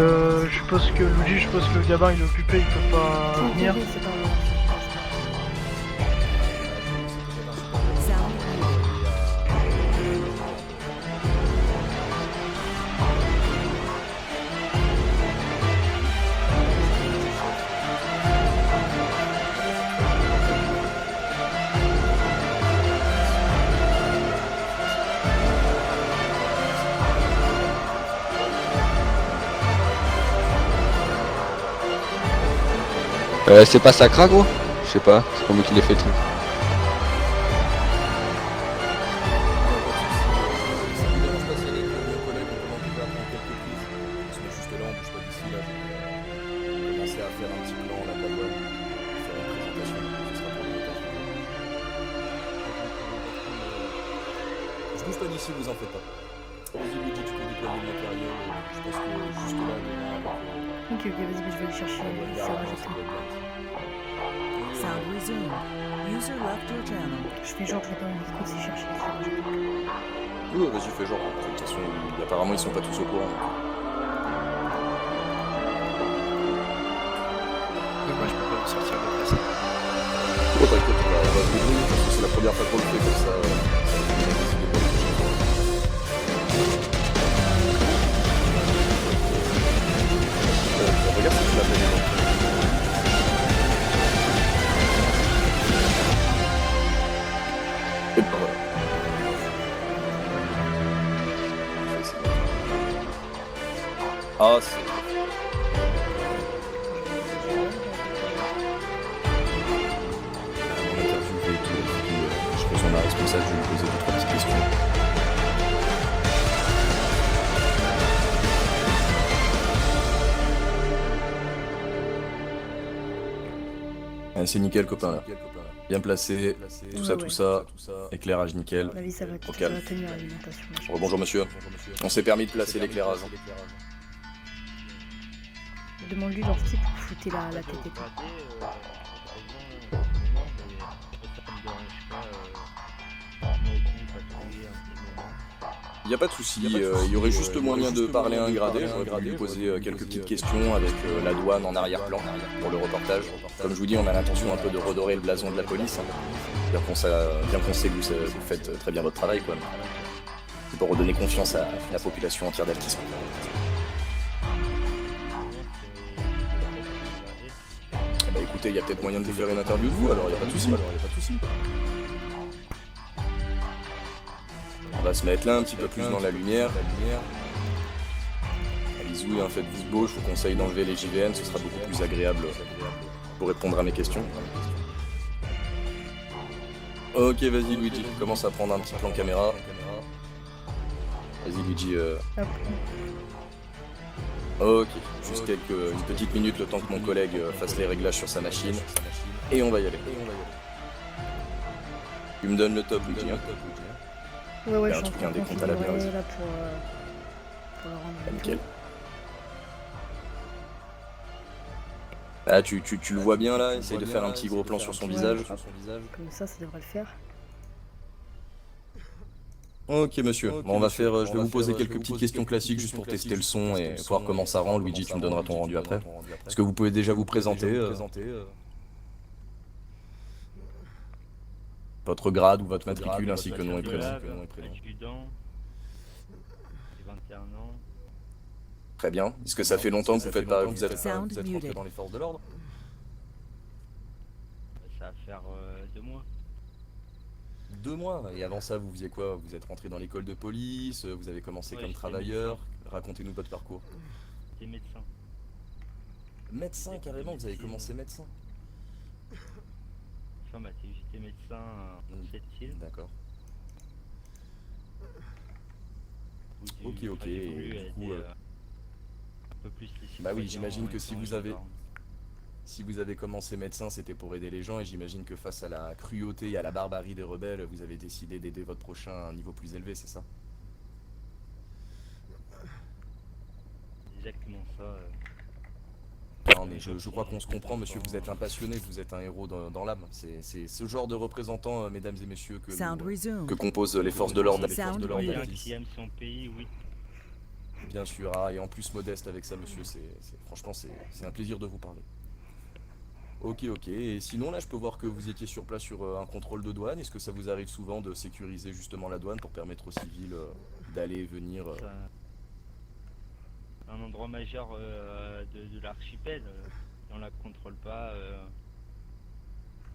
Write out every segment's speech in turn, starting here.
Je suppose que Luigi, je suppose que le gamin il est occupé, il peut pas venir. Oui, c'est pas grave. C'est pas Sacra gros? Je sais pas, c'est pas moi qui l'ai fait le truc. Je bouge pas d'ici, vous en faites pas. Vas-y Luigi, tu peux déployer le matériel, je pense que juste là, devant, Ok, vas-y, je vais aller chercher. Ça va, je sais. Sound resumed. User left your channel. Je fais genre, je vais dans le micro, c'est chercher. Oui, vas-y, fais genre. De toute façon, apparemment, ils sont pas tous au courant. Mais moi je peux pas me sortir de place. Oh, t'inquiète, on va se débrouiller, parce que c'est la première fois qu'on le fait comme ça. Ça va devenir décidé pour la prochaine fois. Regarde ce que tu l'as fait. Et ben voilà. Ah, c'est... Mon interview et tout, je pense qu'on a responsable, je vais lui poser 2-3 petites questions. Ah, c'est nickel copain là. Bien placé, tout ça, Ouais. tout ça, éclairage nickel. La vie, ça va Au calme. tenir l'alimentation. Bonjour monsieur, on s'est permis de placer l'éclairage. Demande-lui leur type pour fouter la tête et tout. Il n'y a pas de souci, il y aurait juste moyen de parler à un gradé. J'aurais voulu lui poser quelques petites questions avec la douane en arrière-plan pour le reportage. Comme je vous dis, on a l'intention un peu de redorer le blason de la police. Bien qu'on sait que vous faites très bien votre travail, quoi. C'est pour redonner confiance à la population entière d'Altis. Bah écoutez, il y a peut-être moyen de vous faire une interview de vous, alors il n'y a pas de souci. On va se mettre là un petit peu plus dans la lumière. Allez-y, faites-vous beau, je vous conseille d'enlever les JVN, ce sera beaucoup plus agréable pour répondre à mes questions. Ok, vas-y Luigi, commence à prendre un petit plan caméra. Vas-y Luigi. Hop. Ok, juste une petite minute le temps que mon collègue fasse les réglages sur sa machine. Et on va y aller. Tu me donnes le top Luigi. Hein. Ouais, Il y a je un suis en truc, train un de décompte à la configurer base. là pour le rendre. Nickel. Ah, tu le vois bien là, essaye de faire un petit gros plan sur son visage. Comme ça devrait le faire. Ok monsieur, bon, on va faire, je vais vous poser quelques petites questions classiques juste pour tester le son et voir comment ça rend. Luigi, tu me donneras ton rendu après. Est-ce que vous pouvez déjà vous présenter votre grade ou votre matricule ainsi que nom et prénom. Adjudant, j'ai 21 ans. Très bien. Est-ce que ça fait longtemps que vous êtes rentré dans les forces de l'ordre? Ça va faire 2 mois. 2 mois. Et avant ça, vous faisiez quoi? Vous êtes rentré dans l'école de police, vous avez commencé comme j'étais travailleur. Racontez-nous votre parcours. J'étais médecin. Médecin carrément, vous avez commencé médecin. Enfin, j'étais médecin en Sept-Îles. D'accord. où Ok, j'ai et voulu du aider, coup... un peu plus les Bah oui, citoyens j'imagine en que si étant vous avez... gendarme. Si vous avez commencé médecin, c'était pour aider les gens, et j'imagine que face à la cruauté et à la barbarie des rebelles, vous avez décidé d'aider votre prochain à un niveau plus élevé, c'est ça? Exactement ça. Non mais je crois qu'on se comprend monsieur, vous êtes un passionné, vous êtes un héros dans l'âme. C'est ce genre de représentant, mesdames et messieurs, que composent les forces de l'ordre. Quelqu'un qui aime son pays, oui. Bien sûr, et en plus modeste avec ça, monsieur, franchement, c'est un plaisir de vous parler. Ok, et sinon, là, je peux voir que vous étiez sur place sur un contrôle de douane. Est-ce que ça vous arrive souvent de sécuriser justement la douane pour permettre aux civils d'aller et venir C'est un endroit majeur de l'archipel. On la contrôle pas.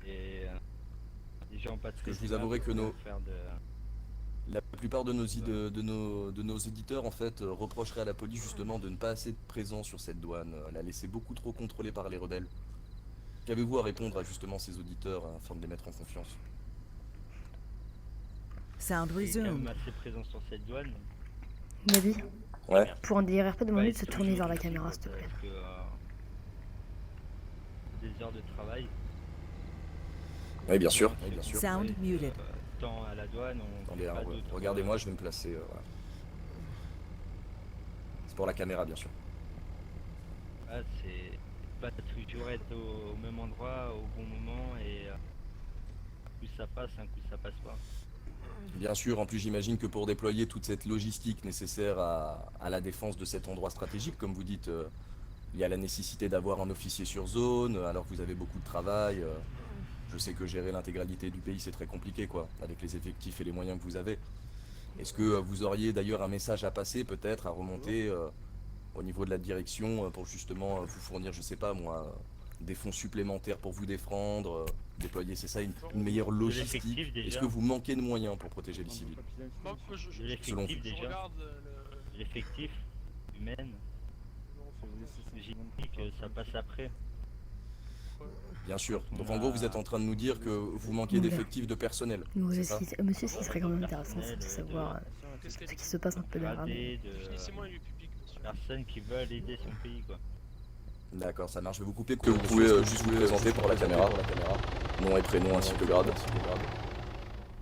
Les gens pas très. Je vous avouerai que faire la plupart de nos éditeurs en fait reprocheraient à la police justement de ne pas assez être présent sur cette douane, la laisser beaucoup trop contrôlée par les rebelles. Qu'avez-vous à répondre à justement ces auditeurs afin de les mettre en confiance? Sound Il est quand resumed. même assez présent sur cette douane. Gabi, Ouais. pour un DRRP, demande-lui de se Ouais, tourner vers la toujours, caméra, s'il te plaît. parce que, des heures de travail. Oui, bien sûr. Sound muted. Tant à la douane, on Attendez, fait pas alors, d'autres, regardez-moi, je vais me placer. Voilà. C'est pour la caméra, bien sûr. C'est pas toujours être au même endroit au bon moment et un coup ça passe, un coup ça passe pas. Bien sûr, en plus j'imagine que pour déployer toute cette logistique nécessaire à la défense de cet endroit stratégique, comme vous dites, il y a la nécessité d'avoir un officier sur zone, alors que vous avez beaucoup de travail. Je sais que gérer l'intégralité du pays c'est très compliqué quoi, avec les effectifs et les moyens que vous avez. Est-ce que vous auriez d'ailleurs un message à passer peut-être, à remonter au niveau de la direction pour justement vous fournir, je sais pas moi, des fonds supplémentaires pour vous défendre, déployer, c'est ça, une meilleure logistique? l'effectif, déjà. Est-ce que vous manquez de moyens pour protéger les civils? Selon L'effectif vous. déjà, l'effectif humain, j'ai dit que ça passe après. Bien sûr. Donc en gros, vous êtes en train de nous dire que vous manquez d'effectifs de personnel. Monsieur, c'est ça monsieur, ce qui serait quand même intéressant, c'est de savoir ce qui se passe un peu derrière nous. Gradé de personnes qui veulent aider son pays quoi. D'accord, ça marche. Je vais vous couper. Que vous pouvez juste vous présenter pour la caméra. Nom et prénom ainsi que grade.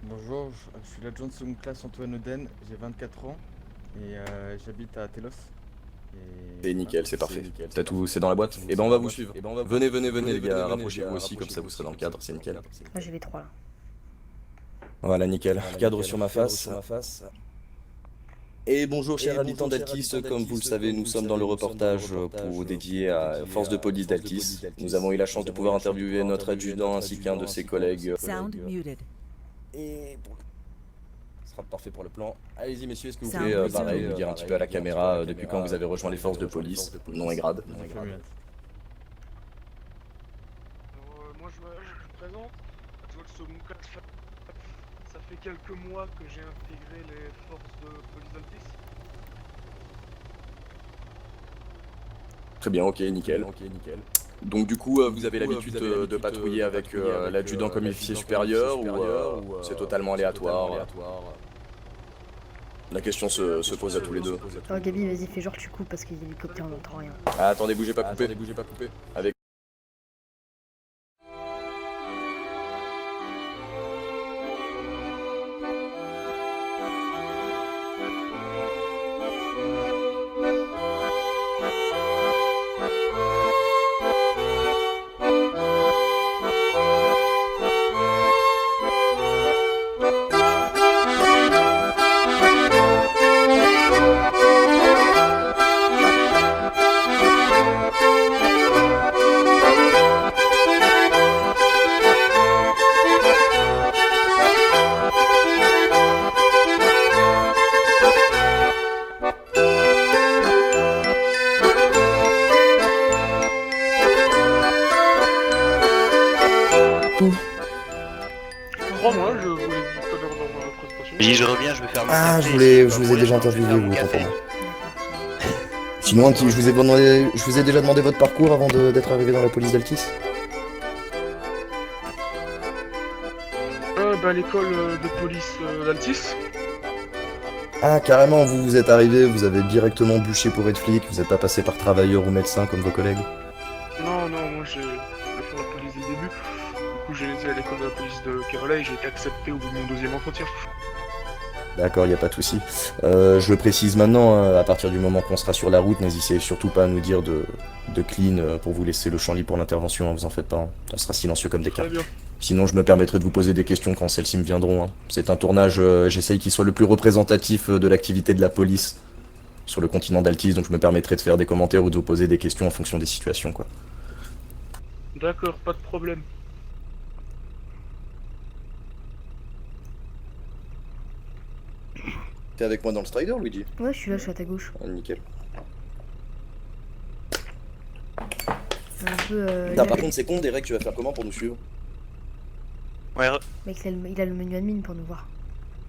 Bonjour, je suis l'adjoint de seconde classe Antoine Oden, j'ai 24 ans et j'habite à Telos. C'est nickel, c'est parfait. T'as tout, c'est dans la boîte. Et ben on va vous suivre. Venez les gars, rapprochez-vous aussi, comme ça vous serez dans le cadre, c'est nickel. Moi j'ai les trois là. Voilà, nickel. Cadre sur ma face. Et bonjour chers habitants d'Altis, comme vous le savez, nous sommes dans le reportage dédié à Force de police d'Altis. Nous avons eu la chance de pouvoir interviewer notre adjudant ainsi qu'un de ses collègues. Sound muted. Et ce sera parfait pour le plan. Allez-y messieurs, est-ce que vous Ça pouvez va, pareil, ça nous dire un petit peu à la caméra depuis quand vous avez rejoint les forces de police, nom et grade? Moi je me présente, adjoint de seconde classe. Ça fait quelques mois que j'ai intégré les forces de police d'Altis. Très bien, ok, nickel. Donc du coup, vous avez l'habitude de patrouiller avec l'adjudant comme officier supérieur ou c'est totalement aléatoire? La question se pose à tous les deux. Oh Gabi, vas-y, fais genre tu coupes parce qu'il y a l'hélicoptère, on n'entend rien. Ah, attendez, bougez pas, coupé. Avec Crois-moi, je vous l'ai dit tout à l'heure dans ma présentation. Vas-y, je reviens, je vais faire mon Ah, café, je vous ai déjà interviewé, faire mon vous, café. autant pour moi. Sinon, je vous ai déjà demandé votre parcours avant d'être arrivé dans la police d'Altis. Bah l'école de police d'Altis. Ah, carrément, vous êtes arrivé, vous avez directement bûché pour être flic, vous n'êtes pas passé par travailleur ou médecin comme vos collègues. Non, moi j'ai fait la police dès le début. Du coup j'ai été à l'école de la police de Kerala et j'ai été accepté au bout de mon deuxième entretien. D'accord, il n'y a pas de souci. Je le précise maintenant, à partir du moment qu'on sera sur la route, n'hésitez surtout pas à nous dire de clean pour vous laisser le champ libre pour l'intervention, hein, vous en faites pas, hein. On sera silencieux comme des Très cartes. bien. Sinon, je me permettrai de vous poser des questions quand celles-ci me viendront, hein. C'est un tournage, j'essaye qu'il soit le plus représentatif de l'activité de la police. sur le continent d'Altis, donc je me permettrai de faire des commentaires ou de vous poser des questions en fonction des situations, quoi. D'accord, pas de problème. T'es avec moi dans le Strider, Luigi? Ouais, je suis là, je suis à ta gauche. Ah, nickel. C'est un peu. Par contre, c'est con, Derek, tu vas faire comment pour nous suivre? Ouais, Mec, il a le menu admin pour nous voir.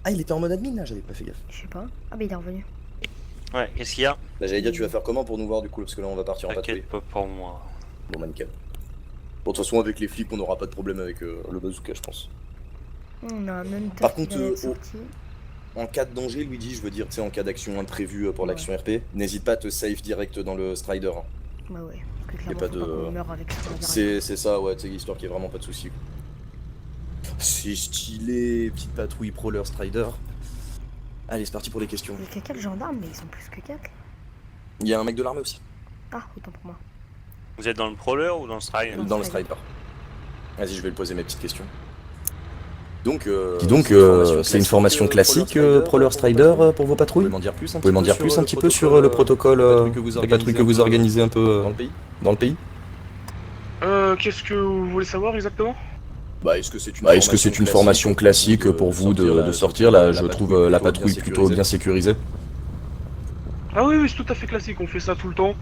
Ah, il était en mode admin là, j'avais pas fait gaffe. Je sais pas. Ah, bah il est revenu. ouais, qu'est-ce qu'il y a? Bah, j'allais dire, tu vas faire comment pour nous voir du coup, parce que là on va partir en patrouille. T'inquiète pas pour moi. Bon, bah nickel. Bon, de toute façon, avec les flics, on n'aura pas de problème avec le bazooka, je pense. On a un hunter Par qui contre, vient d'être sorti. En cas de danger, Luigi, je veux dire, tu sais, en cas d'action imprévue pour Ouais. l'action RP, n'hésite pas à te save direct dans le Strider. Hein. Bah ouais, parce que Y a clairement, pas faut de- pas qu'on meure avec ce qu'on a C'est ça, ouais, tu sais, histoire qu'il y ait vraiment pas de soucis. C'est stylé, petite patrouille Prowler Strider. Allez, c'est parti pour les questions. Il y a que 4 gendarmes, mais ils sont plus que 4. Il y a un mec de l'armée aussi, Ah, autant pour moi. Vous êtes dans le Prowler ou dans le Stride? dans le Strider. Vas-y, je vais lui poser mes petites questions. Donc, C'est une formation classique, Prowler Strider, pour vos Vous patrouilles? pouvez m'en dire plus Vous pouvez m'en dire plus un petit peu sur le protocole, les patrouilles que vous organisez un peu dans le pays? Qu'est-ce que vous voulez savoir exactement? Bah, est-ce que c'est une formation classique pour vous de sortir là? Je trouve la patrouille plutôt bien sécurisée. Ah oui, oui, c'est tout à fait classique, on fait ça tout le temps.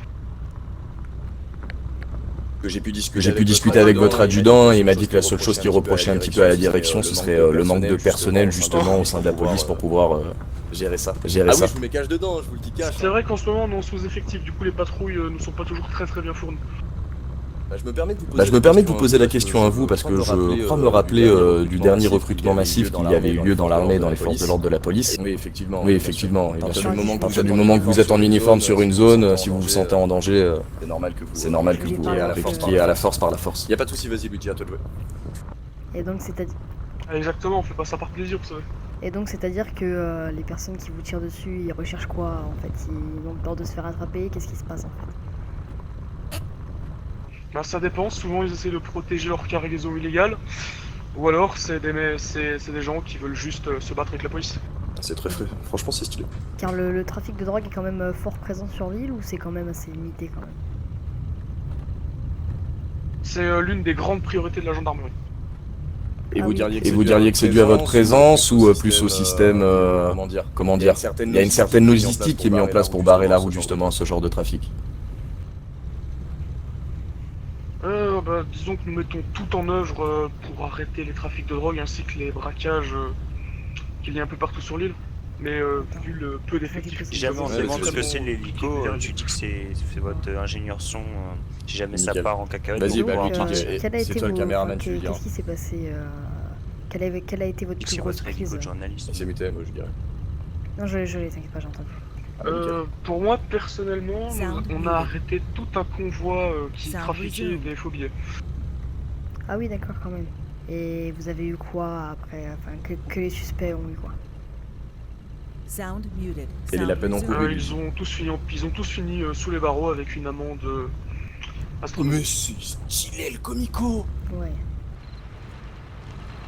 Que j'ai pu discuter avec votre adjudant et il m'a dit que la seule chose qu'il reprochait un petit peu à la direction, ce serait le manque de personnel justement au sein de la police pour pouvoir gérer ça. Ah oui, je vous mets cache dedans, je vous le dis cache. C'est vrai qu'en ce moment on est en sous-effectif, du coup les patrouilles ne sont pas toujours très bien fournies. Bah, je me permets de vous poser la question à vous parce que je crois me rappeler du dernier recrutement massif qu'il y avait eu lieu dans l'armée, dans les forces de l'ordre de la police. Oui, effectivement. Et bien sûr, à partir du moment que vous êtes en uniforme sur une zone, si vous vous sentez en danger, c'est normal que vous répliquiez à la force par la force. Y a pas de souci, vas-y Luigi, à toi de jouer. Et donc, c'est-à-dire. Exactement, on fait pas ça par plaisir, vous savez. Et donc, c'est-à-dire que les personnes qui vous tirent dessus, ils recherchent quoi en fait? Ils ont peur de se faire attraper? Qu'est-ce qui se passe en fait? Bah ça dépend, souvent ils essaient de protéger leur cargaison illégale, ou alors c'est des gens qui veulent juste se battre avec la police. C'est très frais, franchement c'est stylé. Car le trafic de drogue est quand même fort présent sur l'île ou c'est quand même assez limité quand même? C'est l'une des grandes priorités de la gendarmerie. Et Ah vous oui. diriez que c'est dû à votre présence ou plus au système, comment dire, il y a une certaine logistique qui est mise en place pour barrer la route justement à ce genre de trafic. Bah, disons que nous mettons tout en œuvre pour arrêter les trafics de drogue ainsi que les braquages qu'il y a un peu partout sur l'île. Mais vu le peu d'effectifs... Si jamais on se Ouais, demande c'est ce que c'est l'hélico, tu dis que c'est votre ingénieur son, si jamais ça Nickel. part en cacahuète. Vas-y, on bah, pourra lui, en dis- parler. quel a c'est été toi le vos- caméraman, enfin, tu lui diras. Qu'est-ce qui s'est passé quelle a été votre C'est plus grosse votre prise? hélico de journaliste. Il s'est muté, moi je dirais. Non, je l'ai, t'inquiète pas, j'ai entendu. Pour moi, personnellement, Sound on muted. a arrêté tout un convoi qui Sound trafiquait resumed. des faux billets. Ah oui, d'accord, quand même. Et vous avez eu quoi après? Enfin, que les suspects ont eu quoi? Sound muted. Quelle est la peine Sound encourue? resumed. Ils ont tous fini sous les barreaux avec une amende astronomique. c'est stylé le comico! Ouais.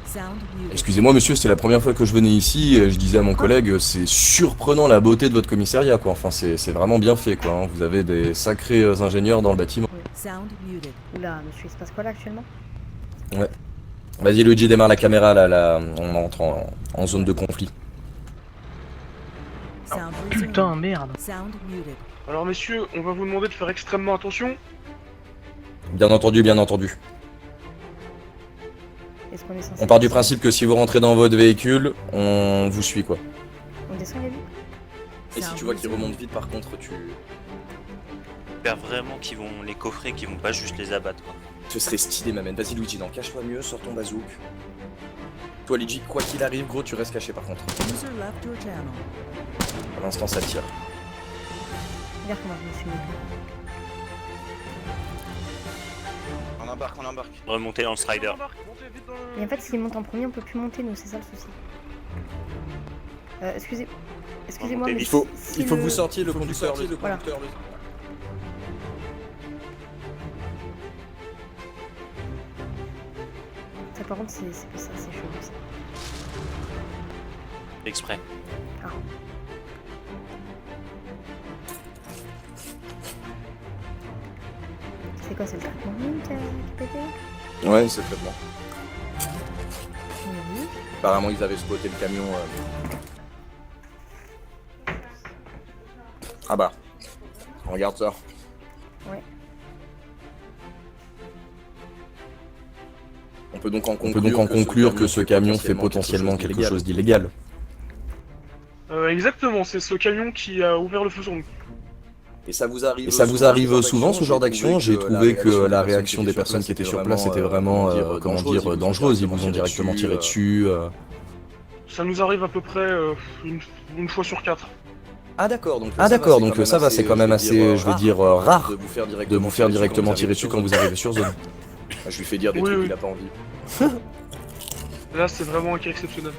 Sound muted. Excusez-moi monsieur, c'était la première fois que je venais ici, et je disais à mon collègue, c'est surprenant la beauté de votre commissariat quoi, enfin c'est vraiment bien fait quoi, hein. Vous avez des sacrés ingénieurs dans le bâtiment. Sound muted. Oula, monsieur, il se passe quoi là actuellement? Vas-y Luigi, démarre la caméra là, on entre en zone de conflit. Sound resumed. Putain, merde. Sound muted. Alors messieurs, on va vous demander de faire extrêmement attention. Bien entendu, bien entendu. Est-ce qu'on est censé... On part du principe que si vous rentrez dans votre véhicule, on vous suit quoi. On descend les vies? Et si tu vois qu'il remonte vite par contre, tu... J'espère vraiment qu'ils vont les coffrer, qu'ils vont pas juste les abattre. Quoi. Ce serait stylé ma man. Vas-y Luigi, non, cache-toi mieux, sors ton bazouk. Toi Luigi, quoi qu'il arrive gros, tu restes caché par contre. User left your channel. Pour l'instant ça tire. Regarde comment je me suis mis. On embarque. Remonter dans le Strider. Et en fait, s'il monte en premier, on peut plus monter, nous, c'est ça le souci. Excusez-moi, mais Il faut si que vous sortiez le conducteur. Voilà. Ça, par contre, c'est ça, c'est chelou ça. Exprès. C'est quoi, c'est le traitement mine qui a pété? Ouais, c'est le traitement. Oui. Apparemment, ils avaient spoté le camion. Ah bah, regarde ça. Ouais. On peut donc en conclure que ce camion fait potentiellement quelque chose d'illégal. Exactement, c'est ce camion qui a ouvert le feu sur nous. Et ça vous arrive, souvent ce genre d'action? J'ai trouvé que la réaction des personnes qui étaient sur place était vraiment, comment dire, dangereuse. Ils vous ont directement tiré dessus. Ça nous arrive à peu près une fois sur 4. Ah d'accord, donc ça va, c'est quand même assez, je vais dire, rare de vous faire directement tirer dessus quand vous arrivez sur zone. Je lui fais dire des Oui, trucs oui. qu'il a pas envie. Là, c'est vraiment un cas exceptionnel.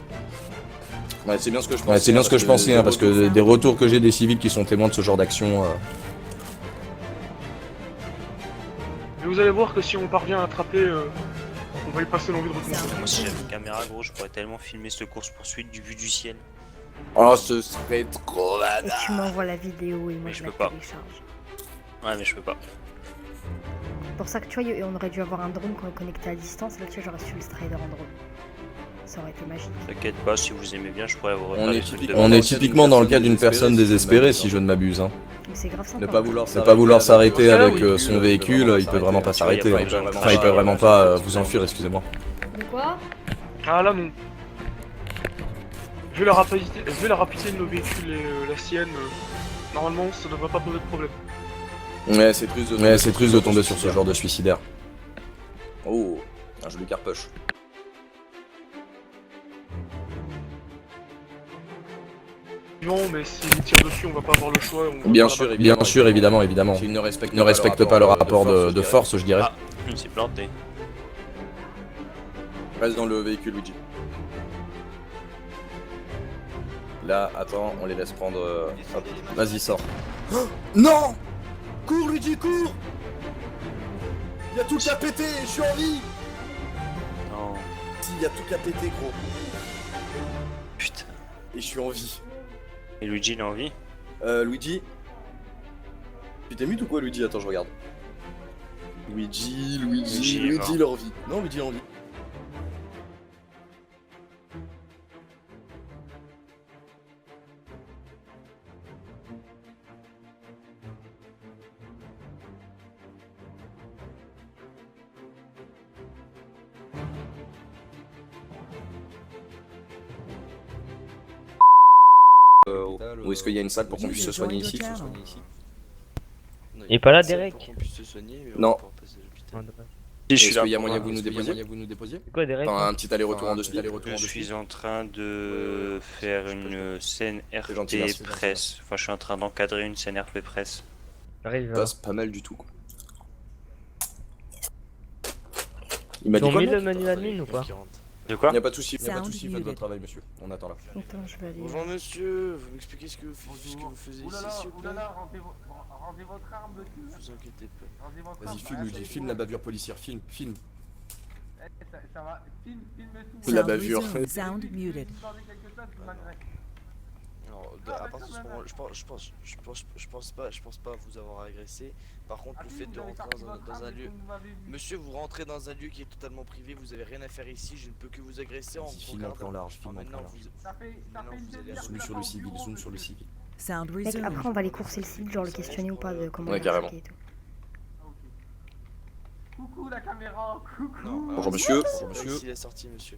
Ouais, c'est bien ce que je pensais. Ouais, c'est bien ce que je pensais, hein, parce que des retours que j'ai des civils qui sont témoins de ce genre d'action. Et vous allez voir que si on parvient à attraper, on va y passer l'envie de retourner. Moi, si j'avais une caméra, gros, je pourrais tellement filmer cette course-poursuite du vue du ciel. Oh, ce serait trop Et malade. tu m'envoies la vidéo et moi Mais je je la peux pas. télécharge. Ouais, mais je peux pas. Pour ça que tu vois, on aurait dû avoir un drone qu'on est connecté à distance. Là, tu vois, j'aurais su le strider en drone. Ça aurait été magique. T'inquiète pas, si vous aimez bien, je pourrais vous On refaire est des trucs de On est typiquement dans le cas d'une personne désespérée, si je ne m'abuse. Hein. Mais c'est grave sympa. Ne pas vouloir Ne pas vouloir s'arrêter Ah, avec oui. son véhicule, il peut vraiment pas s'arrêter. Il y a pas Enfin, il peut vraiment pas vous enfuir, excusez-moi. De quoi? Ah là non. Vu la rapidité de nos véhicules et la sienne, normalement ça devrait pas poser de problème. Ouais, c'est triste de tomber sur ce genre de suicidaire. Oh, un joli carpush. Non, mais s'ils nous tirent dessus, on va pas avoir le choix. On va Bien faire sûr, la Bien sûr, évidemment. S'il ne respecte Ne respecte pas le rapport de force, je dirais. Ah, il s'est planté. Reste dans le véhicule, Luigi. Là, attends, on les laisse prendre. Hop. Vas-y, sors. Non! Cours, Luigi, cours! Y'a tout qui a pété, je suis en vie! Non, Si, y'a tout qui a pété, gros. putain. Et je suis en vie. Et Luigi, il a envie? Luigi? Tu t'es mute ou quoi, Luigi? Attends, je regarde. Luigi, Luigi est mort. leur vie. Non, Luigi a envie. Ou est-ce qu'il y a une salle pour qu'on puisse se soigner ici? Il est pas là, Derek? Non. Si, je suis Est-ce là. qu'il y a moyen que vous nous déposiez? C'est quoi, Derek? Enfin, un petit aller-retour en deux Je suis en train de faire une scène C'est gentil, merci. RP presse. Enfin, je suis en train d'encadrer une scène RP presse. J'arrive. passe pas mal du tout, quoi. Il m'a Ils dit ont quoi, mis mec? le menu admin ou pas? De quoi? Y'a pas de soucis, Sound faites muted. votre travail, monsieur. On attend là. Attends, je vais aller. Bonjour monsieur, vous m'expliquez ce que vous faisiez ici, s'il vous plaît? Rendez votre arme, monsieur. Vous inquiétez pas. Rendez votre Vas-y, arme. filme, Luigi, filme la bavure policière, filme. Ça va, filme tout. La Sound bavure. resumed. Sound muted. Si vous demandez quelque chose, je vous agresse. Alors, à partir de ce moment, je pense pas vous avoir agressé. Par contre, le fait de rentrer dans un lieu, monsieur, vous rentrez dans un lieu qui est totalement privé, vous avez rien à faire ici, je ne peux que vous agresser en Vas-y, filme en regardant. plan large, filme en plan Maintenant, large. Ça fait Maintenant, une vous allez demi-heure Zoom que sur j'attends le civil, bureau, zoom sur le monsieur. civil. Sound Mec, resumed. après on va aller courser le civil, genre le questionner ou pas de comment Ouais, il a carrément. attaqué et tout. Ok. Coucou la caméra, coucou. Non, Bonjour, monsieur. c'est pas ici la sortie, monsieur.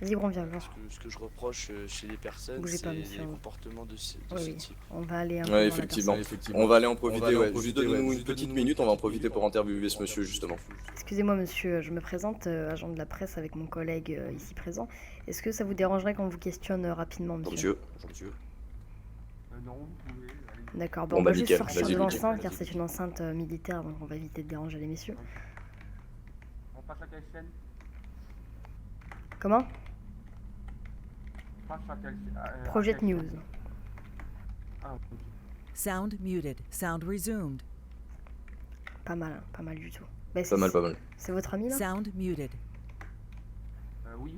Vas-y, gros, viens, viens. Ce que je reproche chez les personnes, Bougez c'est pas, les monsieur. comportements de ce Oui, oui. type. On va aller un peu Ouais, dans la effectivement. personne. On va aller en profiter, ouais. Juste donnez-nous une petite minute, on va en profiter pour interviewer ce monsieur, justement. Excusez-moi monsieur, je me présente, agent de la presse avec mon collègue ici présent. Est-ce que ça vous dérangerait qu'on vous questionne rapidement, Bonjour, monsieur? monsieur. Bonjour, monsieur. Non, vous pouvez. Allez. D'accord, Bon, bon, on bah, va juste nickel. sortir Vas-y, de Luigi. l'enceinte car c'est une enceinte militaire, donc on va éviter de déranger les messieurs. On passe à quelle chaîne? Comment? On passe à quelle chaîne? Project News. Ah, ok. Sound muted. Sound resumed. Pas mal, hein, pas mal du tout. Bah, Pas mal, pas mal. C'est votre ami là? Sound muted. Oui,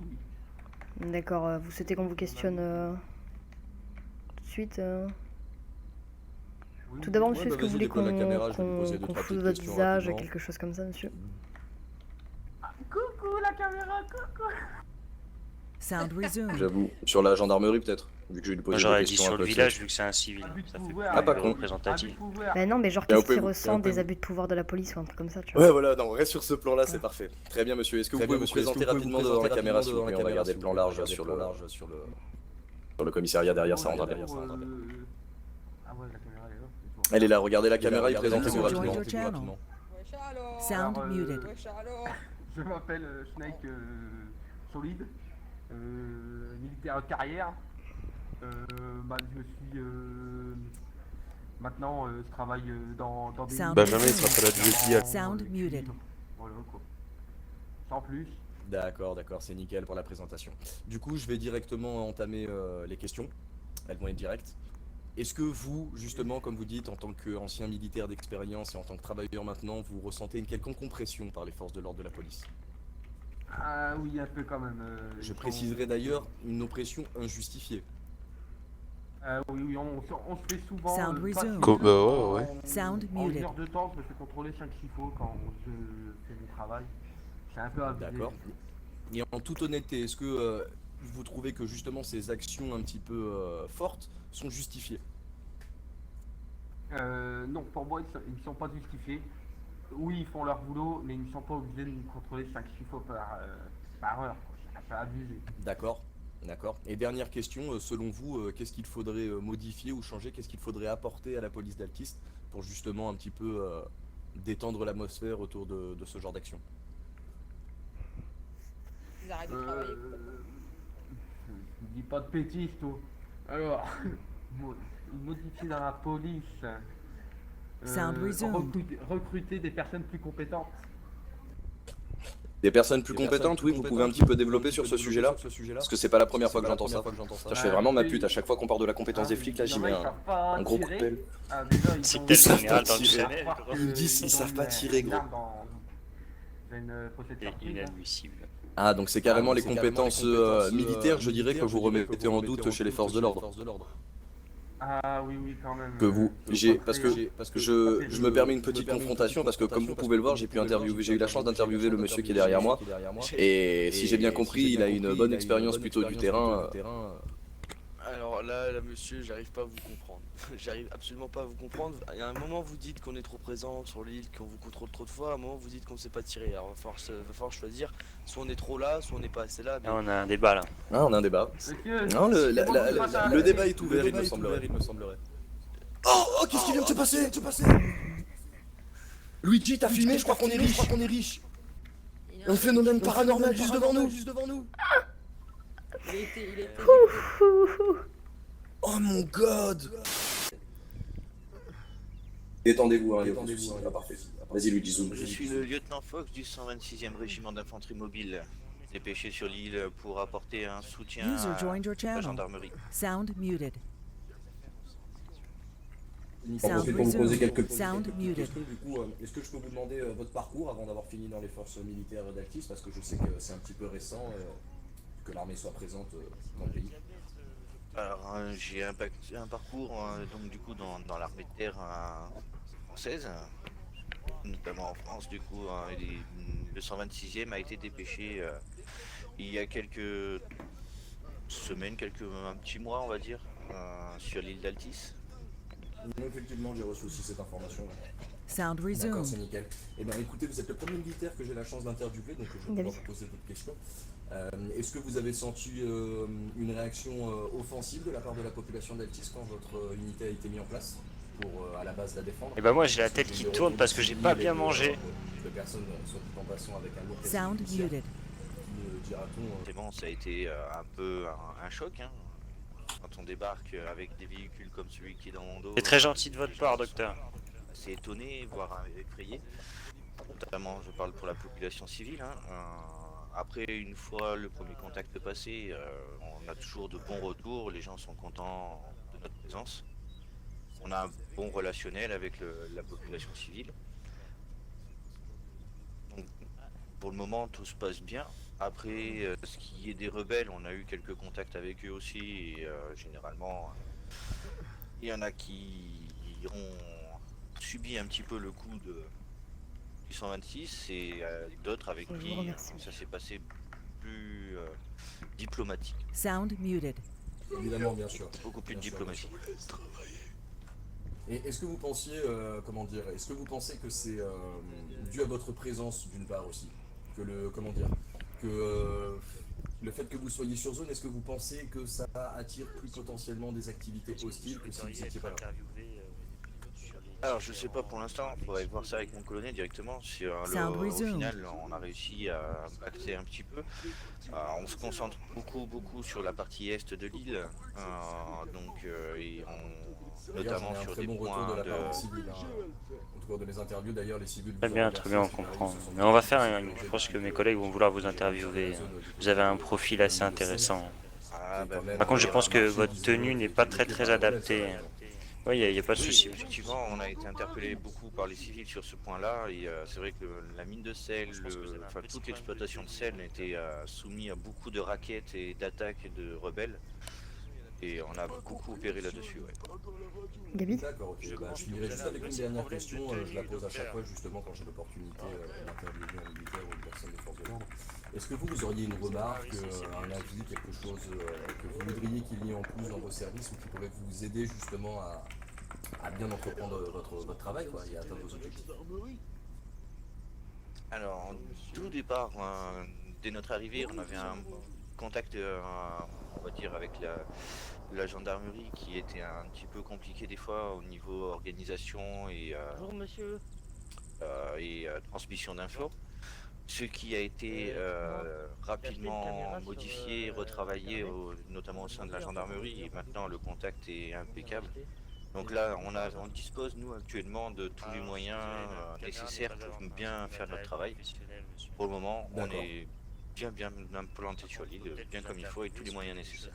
oui. D'accord, vous souhaitez qu'on vous questionne tout de suite Tout d'abord, Ouais, monsieur, est-ce bah, que vous vas-y, voulez déploie la caméra, je vais lui poser deux, qu'on trois foute petites votre questions visage, rapidement. quelque chose comme ça, monsieur? Coucou la caméra, coucou. Sound resumed. J'avoue. Sur la gendarmerie peut-être, vu que je vais lui Moi poser des j'aurais dit questions sur un le peu village sèches. vu que c'est un civil. Abus de Ça fait pouvoir. Ah, pas plus con. représentatif. Abus de pouvoir. Bah non, mais genre, Et on qu'est-ce peut qui vous- ressent et on peut des vous- abus de pouvoir de la police ou un truc comme ça, tu vois? Ouais, voilà, non, on reste sur ce plan-là, c'est parfait. Très bien, monsieur. Est-ce que vous pouvez vous présenter rapidement devant la caméra, s'il vous plaît? On va garder le plan large sur le commissariat derrière ça, André. Ah ouais, la caméra est là. Elle est là, regardez la caméra et présentez-vous User rapidement. joined your channel. Sound Alors, muted. Je m'appelle Snake Solide, militaire de carrière. Bah, je suis maintenant je travaille dans des. Sound Benjamin, il resumed. sera pas là de jeudi. Sound muted. Voilà quoi. Sans plus. D'accord, c'est nickel pour la présentation. Du coup, je vais directement entamer les questions. Elles vont être directes. Est-ce que vous, justement, comme vous dites, en tant qu'ancien militaire d'expérience et en tant que travailleur maintenant, vous ressentez une quelconque compression par les forces de l'ordre de la police? Ah oui, un peu quand même. Je préciserai d'ailleurs une oppression injustifiée. Oui, on se fait souvent. Sound pas resumed. souvent, ouais. Sound en muted. une heure de temps, je me fais contrôler 5 chiffres quand je fais mon travail. C'est un peu abusé. D'accord. Et en toute honnêteté, est-ce que vous trouvez que justement ces actions un petit peu fortes sont justifiées? Non, pour moi, ils ne sont pas justifiés. Oui, ils font leur boulot, mais ils ne sont pas obligés de nous contrôler 5 chiffres par heure. Quoi. C'est un peu abusé. D'accord. Et dernière question, selon vous, qu'est-ce qu'il faudrait modifier ou changer? Qu'est-ce qu'il faudrait apporter à la police d'Altis pour justement un petit peu détendre l'atmosphère autour de ce genre d'action? Ils arrêtent de travailler. Dis pas de bêtises, toi. Alors, modifier dans la police. Sound resumed. Recruter des personnes plus compétentes. Des personnes plus compétentes, oui, vous pouvez un petit peu développer sur ce sujet-là? Parce que c'est pas la première fois que j'entends ça. Je fais vraiment ma pute, à chaque fois qu'on parle de la compétence des flics, là j'y mets un gros coup de pelle. C'est Ils peut-être savent général pas dans le tirer. Chanel. Ils me disent ils savent pas tirer, gros. C'est inadmissible. Ah, donc c'est carrément les compétences militaires, je dirais, que vous remettez en doute chez les forces de l'ordre. Ah oui, quand même. Que vous, parce que je me permets une petite confrontation, parce que comme vous pouvez le voir, j'ai eu la chance d'interviewer le monsieur qui est derrière moi, et si j'ai bien compris, il a une bonne expérience plutôt du terrain. Alors là, monsieur, j'arrive pas à vous comprendre. J'arrive absolument pas à vous comprendre. Il y a un moment, vous dites qu'on est trop présent sur l'île, qu'on vous contrôle trop de fois. À un moment, vous dites qu'on sait pas tirer. Alors, va falloir choisir. Soit on est trop là, soit on n'est pas assez là. Mais... Là, on a un débat là. Ah, on a un débat. Non, le débat est ouvert, il me semblerait. Oh, qu'est-ce qui vient de se passer? Luigi, t'as filmé? Je crois qu'on est riche. Un phénomène paranormal juste devant nous. Il était. Oh mon god! Détendez-vous, hein, pas parfait. Vas-y, Luigi, zoom. Je suis le lieutenant Fox du 126e régiment d'infanterie mobile, dépêché sur l'île pour apporter un soutien User joined your à la channel. gendarmerie. Sound muted. Pour vous poser quelques Sound muted. questions, du coup, est-ce que je peux vous demander votre parcours avant d'avoir fini dans les forces militaires d'Altis, parce que je sais que c'est un petit peu récent que l'armée soit présente dans le pays. Alors, j'ai un parcours donc du coup dans l'armée de terre française, notamment en France. Du coup, le 126e a été dépêché il y a quelques semaines, un petit mois, on va dire, sur l'île d'Altis. Effectivement, j'ai reçu aussi cette information. Sound D'accord, resumed. c'est nickel. Eh bien, écoutez, vous êtes le premier militaire que j'ai la chance d'interviewer, donc je vais pouvoir vous poser d'autres questions. Est-ce que vous avez senti une réaction offensive de la part de la population d'Altis quand votre unité a été mise en place pour à la base la défendre? Et bah moi j'ai la tête qui tourne parce que j'ai pas bien mangé. De personnes soit tout en passant avec un lourd Sound muted. Forcément, ça a été un peu un choc, hein, quand on débarque avec des véhicules comme celui qui est dans mon dos. C'est très gentil de votre part, docteur. C'est étonné, voire effrayé. Notamment, je parle pour la population civile. Hein. Après, une fois le premier contact passé, on a toujours de bons retours. Les gens sont contents de notre présence. On a un bon relationnel avec la population civile. Donc, pour le moment, tout se passe bien. Après, ce qui est des rebelles, on a eu quelques contacts avec eux aussi. Et, généralement, il y en a qui ont subi un petit peu le coup du 126 et d'autres avec Je vous qui remercie. ça s'est passé plus diplomatique. Sound muted. Évidemment, bien sûr. Beaucoup plus de Bien sûr, diplomatie. Et est-ce que vous pensiez, comment dire, est-ce que vous pensez que c'est dû à votre présence d'une part aussi, que le fait que vous soyez sur zone, est-ce que vous pensez que ça attire plus potentiellement des activités hostiles que si vous n'étiez pas là? Alors je sais pas pour l'instant, on pourrait voir ça avec mon colonel directement. Sound Au resumed. final, on a réussi à accéder un petit peu. On se concentre beaucoup sur la partie est de l'île, notamment J'en ai un sur très des bon retour points de la de. part des civils. Au cours de mes interviews, d'ailleurs, les civils. Très bien, on comprend. Mais on va faire, je pense que mes collègues vont vouloir vous interviewer. Vous avez un profil assez intéressant. Par contre, je pense que votre tenue n'est pas très adaptée. Oui, il n'y a pas de souci. Effectivement, on a été interpellé beaucoup par les civils sur ce point-là. Et c'est vrai que la mine de sel, toute l'exploitation de sel était soumise à beaucoup de raquettes et d'attaques de rebelles. Et on a beaucoup opéré là-dessus. Ouais. Gabi? D'accord, ok. Je finirai juste avec une dernière question. Je la pose à chaque fois, justement, quand j'ai l'opportunité d'interviewer un militaire ou une personne des forces de l'ordre. Est-ce que vous auriez une remarque, un avis, quelque chose que vous voudriez qu'il y ait en plus dans vos services ou qui pourrait vous aider justement à bien entreprendre votre travail quoi, et à atteindre vos objectifs? Alors, en tout départ, dès notre arrivée, on avait un contact, on va dire, avec la gendarmerie qui était un petit peu compliqué des fois au niveau organisation et, Bonjour monsieur. Transmission d'infos. Ce qui a été rapidement modifié, retravaillé, notamment au sein de la gendarmerie, et maintenant le contact est impeccable. Donc là, on dispose, nous, actuellement, de tous les moyens nécessaires pour bien faire notre travail. Pour le moment, on est bien implanté sur l'île, bien comme il faut, et tous les moyens nécessaires.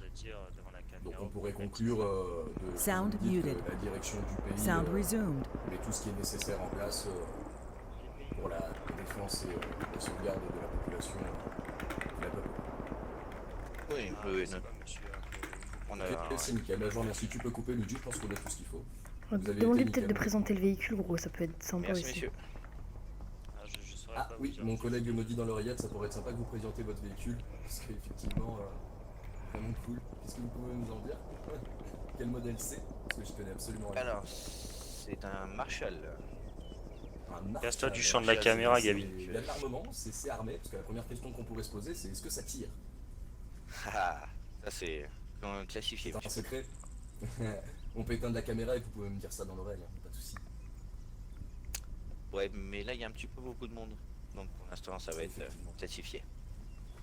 Donc on pourrait conclure de Sound vous dites que muted. la direction du pays Sound resumed. met tout ce qui est nécessaire en place pour la défense et la sauvegarde de la population de la peuple. Oui. On a... C'est nickel, je vous remercie. Tu peux couper Luigi, je pense qu'on a tout ce qu'il faut. Vous avez Demandez été peut-être de nickel. présenter le véhicule, gros, ça peut être sympa Merci aussi. messieurs. Ah oui, mon collègue me dit dans l'oreillette, ça pourrait être sympa que vous présentiez votre véhicule, ce serait effectivement vraiment cool. Qu'est-ce que vous pouvez nous en dire? Quel modèle c'est? Parce que je connais absolument rien. Alors, c'est un Marshall. Casse-toi du champ de la caméra, Gabi. Il y a de l'armement, c'est armé, parce que la première question qu'on pourrait se poser, c'est est-ce que ça tire? Ça c'est classifié. C'est un secret. On peut éteindre la caméra et vous pouvez me dire ça dans l'oreille, hein, pas de soucis. Ouais, mais là il y a un petit peu beaucoup de monde. Donc pour l'instant ça va être classifié.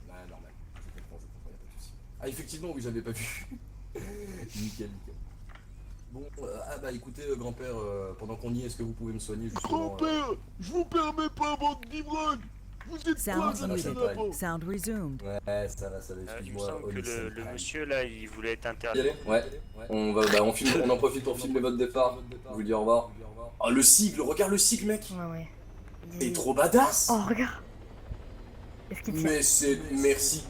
Ouais, normal, je comprends, y a pas de soucis. Ah effectivement, oui, j'avais pas vu. Nickel. Bon, bah écoutez, grand-père, pendant qu'on y est, est-ce que vous pouvez me soigner justement Grand-père, je vous permets pas votre d'ivrogne. Vous êtes pas Sound un muted. lapin. Sound resumed. Ouais, ça va, Il me excuse-moi. semble que le monsieur là, il voulait être Y interdit. aller? Ouais, on en profite pour filmer votre départ. Je vous dis au revoir. Oh, le sigle, regarde le sigle, mec. Ouais. Il est trop badass. Oh, regarde. Est-ce qu'il tient? Mais c'est... Merci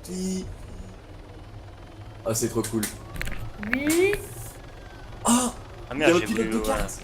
qui? Ah, c'est trop cool. Oui. Ah, Ah il y a merde, un j'ai pilote voulu. de carte.